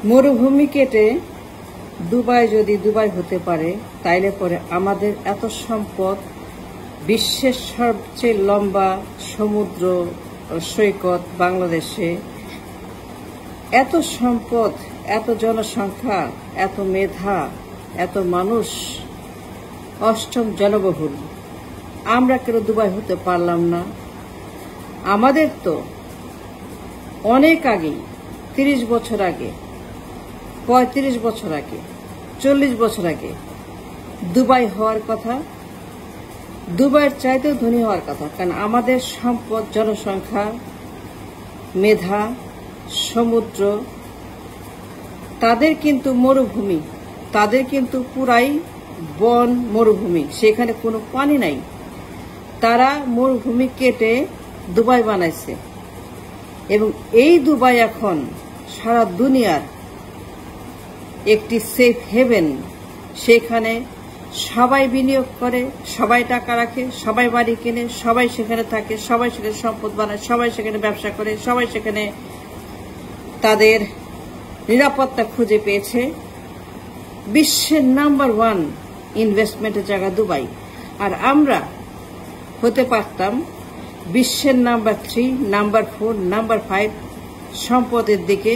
মরুভূমি কেটে দুবাই যদি দুবাই হতে পারে তাইলে পরে আমাদের এত সম্পদ, বিশ্বের সবচেয়ে লম্বা সমুদ্র সৈকত বাংলাদেশে, এত সম্পদ, এত জনসংখ্যা, এত মেধা, এত মানুষ, অষ্টম জনবহুল, আমরা কেন দুবাই হতে পারলাম না? আমাদের তো অনেক আগেই, 30 বছর আগে, 35 বছর আগে, 40 বছর আগে দুবাই হওয়ার কথা, দুবাইয়ের চাইতেও ধনী হওয়ার কথা। কারণ আমাদের সম্পদ, জনসংখ্যা, মেধা, সমুদ্র, তাদের কিন্তু মরুভূমি, তাদের কিন্তু পুরাই বন মরুভূমি, সেখানে কোনো পানি নাই। তারা মরুভূমি কেটে দুবাই বানাইছে এবং এই দুবাই এখন সারা দুনিয়ার একটি সেফ হেভেন। সেখানে সবাই বিনিয়োগ করে, সবাই টাকা রাখে, সবাই বাড়ি কেনে, সবাই সেখানে থাকে, সবাই সেখানে সম্পদ বানায়, সবাই সেখানে ব্যবসা করে, সবাই সেখানে তাদের নিরাপত্তা খুঁজে পেয়েছে। বিশ্বের নাম্বার 1 ইনভেস্টমেন্টের জায়গা দুবাই। আর আমরা হতে পারতাম বিশ্বের নাম্বার 3, নাম্বার 4, নাম্বার 5 সম্পদের দিকে,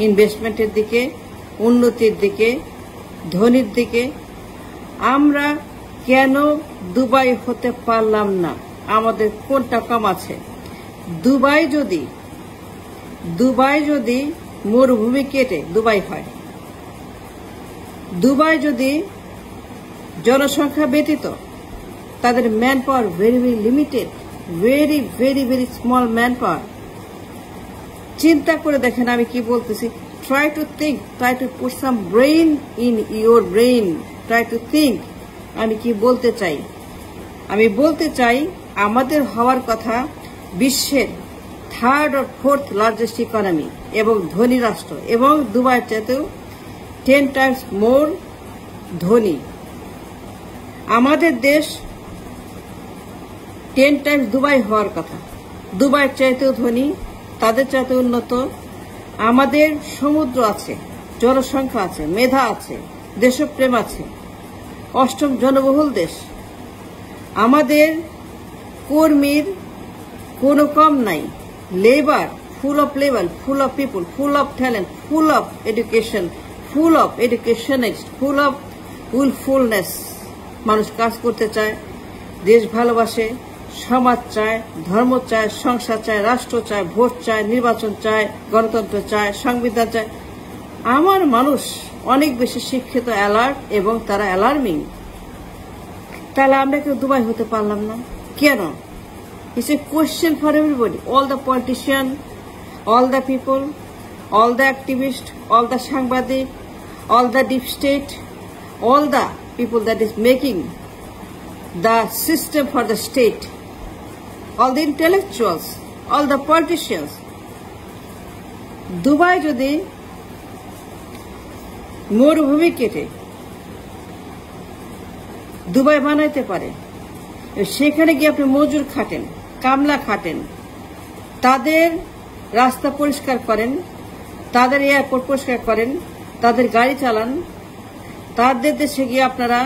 ইনভেস্টমেন্টের দিকে, উন্নতির দিকে, ধনীর দিকে। আমরা কেন দুবাই হতে পারলাম না? আমাদের কোনটা কম আছে? দুবাই যদি মরুভূমি কেটে দুবাই হয়, দুবাই যদি জনসংখ্যা ব্যতীত, তাদের man power very very limited, very very very small man power. চিন্তা করে দেখেন আমি কি বলতেছি। Try to think, try to put some brain in your brain, try to think আমি কি বলতে চাই। আমি বলতে চাই আমাদের হওয়ার কথা বিশ্বের 3rd or 4th largest economy এবং ধনী রাষ্ট্র, এবং দুবাইয়ের চাইতেও 10 times more ধনী। আমাদের দেশ 10 times দুবাই হওয়ার কথা, দুবাইয়ের চাইতেও ধনী, তাদের চাইতে উন্নত। আমাদের সমুদ্র আছে, জনসংখ্যা আছে, মেধা আছে, দেশপ্রেম আছে, অষ্টম জনবহুল দেশ। আমাদের কর্মীর কোনো কম নাই, labour full of labour, full of people, full of talent, full of educationist, full of wilfulness. মানুষ কাজ করতে চায়, দেশ ভালোবাসে, সমাজ চায়, ধর্ম চায়, সংসার চায়, রাষ্ট্র চায়, ভোট চায়, নির্বাচন চায়, গণতন্ত্র চায়, সংবিধান চায়। আমার মানুষ অনেক বেশি শিক্ষিত, অ্যালার্ট, এবং তারা অ্যালার্মিং। তাহলে আমরা কেউ দুবাই হতে পারলাম না কেন? It's a question for everybody, all the politicians, all the people, all the activists, all the সাংবাদিক, all the deep state, all the people that is making the system for the state, all the intellectuals, all the politicians. Dubai যদি মরুভূমি কেটে Dubai বানাইতে পারে, সেখানে গিয়ে আপনি মজুর খাটেন, কামলা খাটেন, তাদের রাস্তা পরিষ্কার করেন, তাদের এয়ারপোর্ট পরিষ্কার করেন, তাদের গাড়ি চালান, তাদের দেশে গিয়ে আপনারা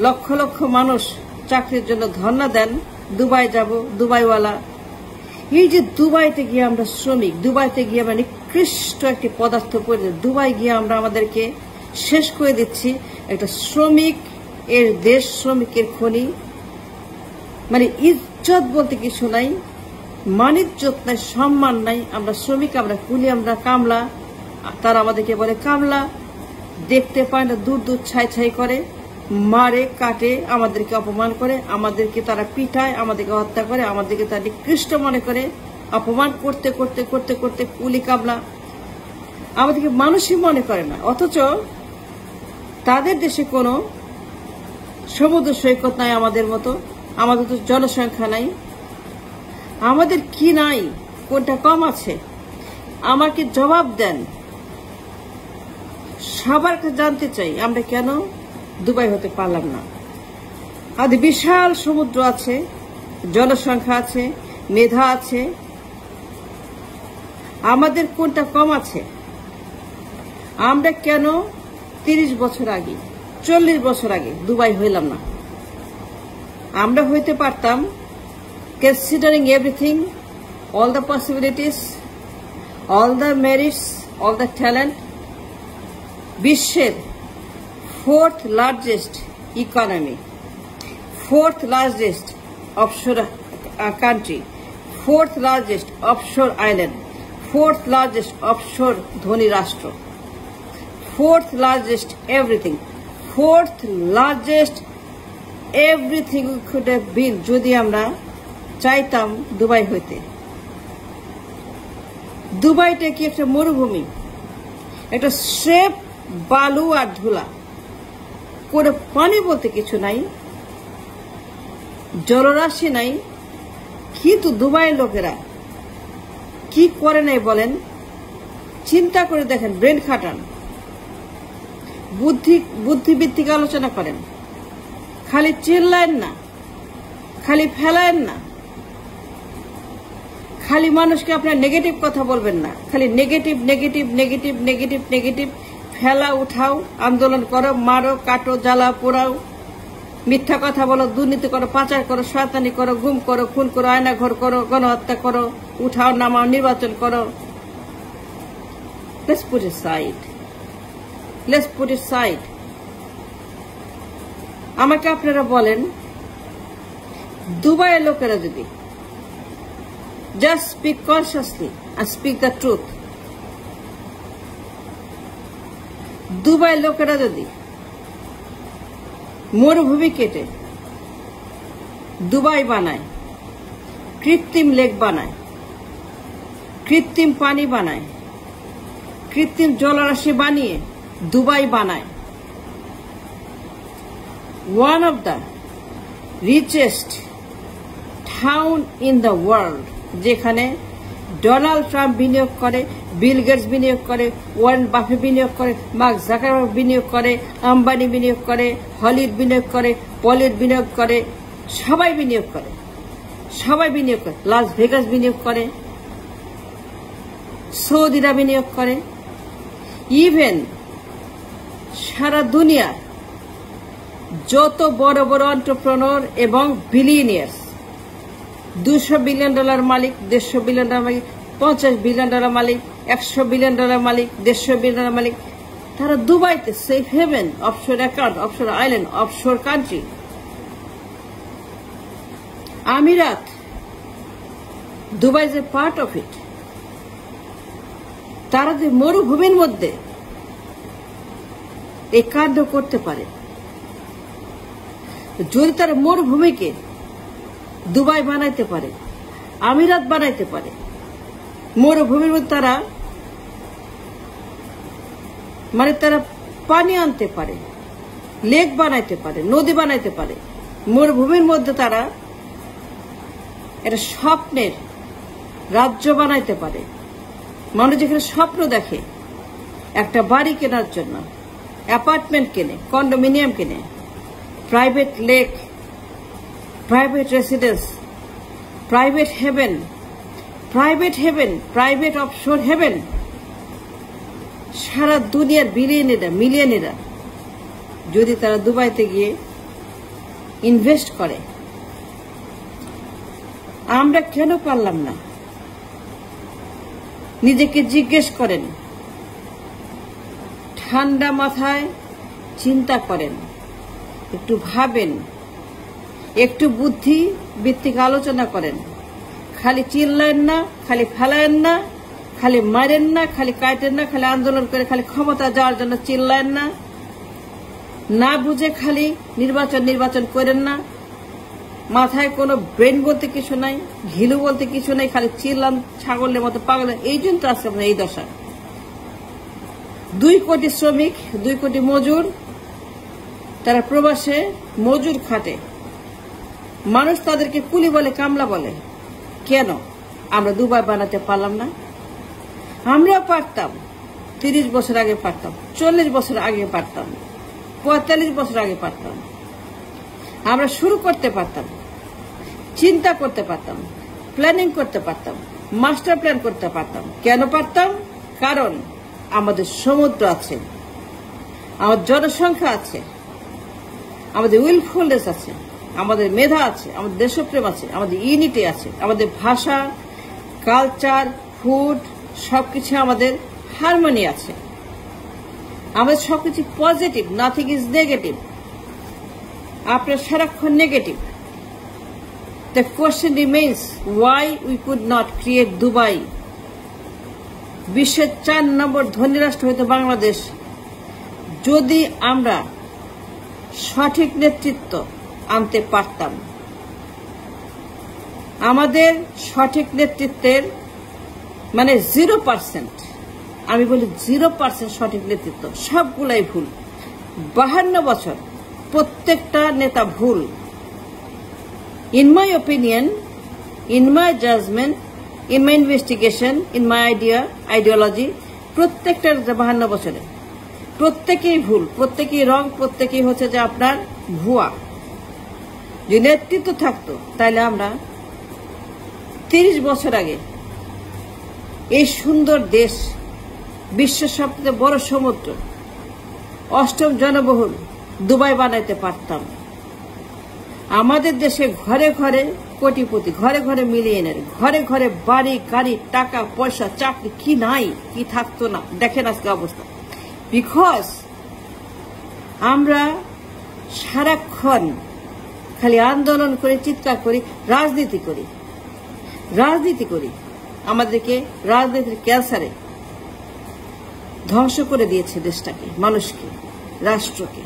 লক্ষ লক্ষ মানুষ চাকরির জন্য ধর্ণা দেন, দুবাই যাব, দুবাইওয়ালা। এই যে দুবাইতে গিয়ে আমরা শ্রমিক, দুবাইতে গিয়ে আমরা নিকৃষ্ট একটি পদার্থ করে, দুবাই গিয়ে আমরা আমাদেরকে শেষ করে দিচ্ছি। একটা শ্রমিক এর দেশ, শ্রমিকের খনি, মানে ইজ্জত বলতে কিছু নাই, মানিজ্জত নাই, সম্মান নাই। আমরা শ্রমিক, আমরা কুলি, আমরা কামলা। তারা আমাদেরকে বলে কামলা, দেখতে পায় না, দূর দূর ছাই ছাই করে, মারে কাটে, আমাদেরকে অপমান করে, আমাদেরকে তারা পিটায়, আমাদেরকে হত্যা করে, আমাদেরকে তারা নিকৃষ্ট মনে করে। অপমান করতে করতে করতে করতে কুলি কামলা আমাদেরকে মানুষই মনে করে না। অথচ তাদের দেশে কোনো সমুদ্র সৈকত নাই আমাদের মতো, আমাদের তো জনসংখ্যা নাই। আমাদের কি নাই? কোনটা কম আছে? আমাকে জবাব দেন। সবার কাছে জানতে চাই আমরা কেন দুবাই হতে পারলাম না। আমাদের বিশাল সমুদ্র আছে, জনসংখ্যা আছে, মেধা আছে, আমাদের কোনটা কম আছে? আমরা কেন 30 বছর আগে 40 বছর আগে দুবাই হইলাম না? আমরা হইতে পারতাম, considering everything, all the possibilities, all the merits, all the talent, বিশ্বের 4th largest economy, 4th largest offshore country, 4th largest offshore island, 4th largest offshore ধনী রাষ্ট্র, 4th largest everything, 4th largest everything we could have been যদি আমরা চাইতাম Dubai হইতে। দুবাইটা কি একটা মরুভূমি? একটা স্রেফ বালু আর ধুলা, কোনো পানি বলতে কিছু নাই, জলরাশি নাই। কিন্তু দুবাইয়ের লোকেরা কি করে নাই বলেন? চিন্তা করে দেখেন, ব্রেন খাটান, বুদ্ধিবৃত্তিক আলোচনা করেন। খালি চিল্লায়েন না, খালি ফেলায়েন না, খালি মানুষকে আপনার নেগেটিভ কথা বলবেন না। খালি negative negative negative negative negative ফেলা, উঠাও, আন্দোলন করো, মারো, কাটো, জ্বালা পোড়াও, মিথ্যা কথা বলো, দুর্নীতি করো, পাচার করো, শয়তানি করো, গুম করো, খুন করো, আয়নাঘর করো, গণহত্যা করো, উঠাও, নামাও, নির্বাচন করো। Let's put it aside. Let's put it aside. আমাকে আপনারা বলেন, দুবাইয়ের লোকেরা যদি just speak consciously and speak the truth, দুবাইয়ের লোকেরা যদি মরুভূমি কেটে দুবাই বানায়, কৃত্রিম লেক বানায়, কৃত্রিম পানি বানায়, কৃত্রিম জলরাশি বানিয়ে দুবাই বানায়, one of the richest town in the world, যেখানে ডোনাল্ড ট্রাম্প বিনিয়োগ করে, বিল গেটস বিনিয়োগ করে, ওয়ারেন বাফেট বিনিয়োগ করে, মার্ক জাকারবার্গ বিনিয়োগ করে, আম্বানি বিনিয়োগ করে, হলিউড বিনিয়োগ করে, বলিউড বিনিয়োগ করে, সবাই বিনিয়োগ করে, সবাই বিনিয়োগ করে, লাস ভেগাস বিনিয়োগ করে, সৌদিরা বিনিয়োগ করে, ইভেন সারা দুনিয়ার যত বড় বড় এন্টারপ্রেনার এবং বিলিয়নিয়ার্স, $200 বিলিয়ন মালিক, $150 বিলিয়ন মালিক, $50 বিলিয়ন মালিক, $100 বিলিয়ন মালিক, $150 বিলিয়ন মালিক, তারা দুবাইতে safe haven, offshore account, offshore island, offshore country, আমিরাত, Dubai is a part of it. তারা যে মরুভূমির মধ্যে এই কাণ্ড করতে পারে, যদি তারা মরুভূমিকে দুবাই বানাইতে পারে, আমিরাত বানাইতে পারে, মরুভূমির মধ্যে তারা তারা পানি আনতে পারে, লেক বানাইতে পারে, নদী বানাইতে পারে, মরুভূমির মধ্যে তারা একটা স্বপ্নের রাজ্য বানাইতে পারে। মানুষ যেখানে স্বপ্ন দেখে একটা বাড়ি কেনার জন্য, অ্যাপার্টমেন্ট কেনে, কন্ডোমিনিয়াম কেনে, private lake, private residence, private haven, private haven, private offshore haven, সারা দুনিয়ার বিলিয়নেরা, মিলিয়নেরা যদি তারা দুবাইতে গিয়ে ইনভেস্ট করে, আমরা কেন পারলাম না? নিজেকে জিজ্ঞেস করেন, ঠান্ডা মাথায় চিন্তা করেন, একটু ভাবেন, একটু বুদ্ধি ভিত্তিক আলোচনা করেন। খালি চিল্লায়েন না, খালি ফেলায়েন না, খালি মারেন না, খালি কাটেন না, খালি আন্দোলন করে খালি ক্ষমতা যাওয়ার জন্য চিল্লায়েন না, না বুঝে খালি নির্বাচন নির্বাচন করেন না। মাথায় কোনো ব্রেন বলতে কিছু নাই, ঘিলু বলতে কিছু নাই, খালি চিল্লান ছাগলের মতো পাগল। এই জন্য তো আছে আপনার এই দশা। 2 কোটি শ্রমিক, 2 কোটি মজুর, তারা প্রবাসে মজুর খাটে। মানুষ তাদেরকে কুলি বলে, কামলা বলে। কেন আমরা দুবাই বানাতে পারলাম না? আমরা পারতাম, 30 বছর আগে পারতাম, 40 বছর আগে পারতাম, 45 বছর আগে পারতাম। আমরা শুরু করতে পারতাম, চিন্তা করতে পারতাম, প্ল্যানিং করতে পারতাম, মাস্টার প্ল্যান করতে পারতাম। কেন পারতাম? কারণ আমাদের সমুদ্র আছে, আমাদের জনসংখ্যা আছে, আমাদের উইলফুলনেস আছে, আমাদের মেধা আছে, আমাদের দেশপ্রেম আছে, আমাদের ইউনিটি আছে, আমাদের ভাষা, কালচার, ফুড সবকিছু আমাদের হারমোনি আছে। আমাদের সবকিছু পজিটিভ, নাথিং ইজ নেগেটিভ। আপনার সারাক্ষণ negative. The question remains why we could not create Dubai. বিশ্বের 4 নম্বর ধনী রাষ্ট্র হইতো বাংলাদেশ যদি আমরা সঠিক নেতৃত্ব আনতে পারতাম। আমাদের সঠিক নেতৃত্বের মানে 0%, আমি বলি 0% সঠিক নেতৃত্ব, সবগুলাই ভুল। 52 বছর প্রত্যেকটা নেতা ভুল। In my opinion, in my judgment, in my investigation, in my ideology, প্রত্যেকটা 52 বছরে প্রত্যেকেই ভুল, প্রত্যেকেই রং, প্রত্যেকেই হচ্ছে যে আপনার ভুয়া। যদি নেতৃত্ব থাকতো তাহলে আমরা 30 বছর আগে এই সুন্দর দেশ, বিশ্বের সবচেয়ে বড় সমুদ্র, 8ম জনবহুল দুবাই বানাইতে পারতাম। আমাদের দেশে ঘরে ঘরে কোটিপতি, ঘরে ঘরে মিলিয়নের, ঘরে ঘরে বাড়ি গাড়ি, টাকা পয়সা, চাকরি, কি নাই, কি থাকতো না। দেখেন আজকে অবস্থা। বিকজ আমরা সারাক্ষণ খালি আন্দোলন করে, চিৎকার করি, রাজনীতি করি। আমাদেরকে রাজনীতির ক্যান্সারে ধ্বংস করে দিয়েছে দেশটাকে, মানুষকে, রাষ্ট্রকে।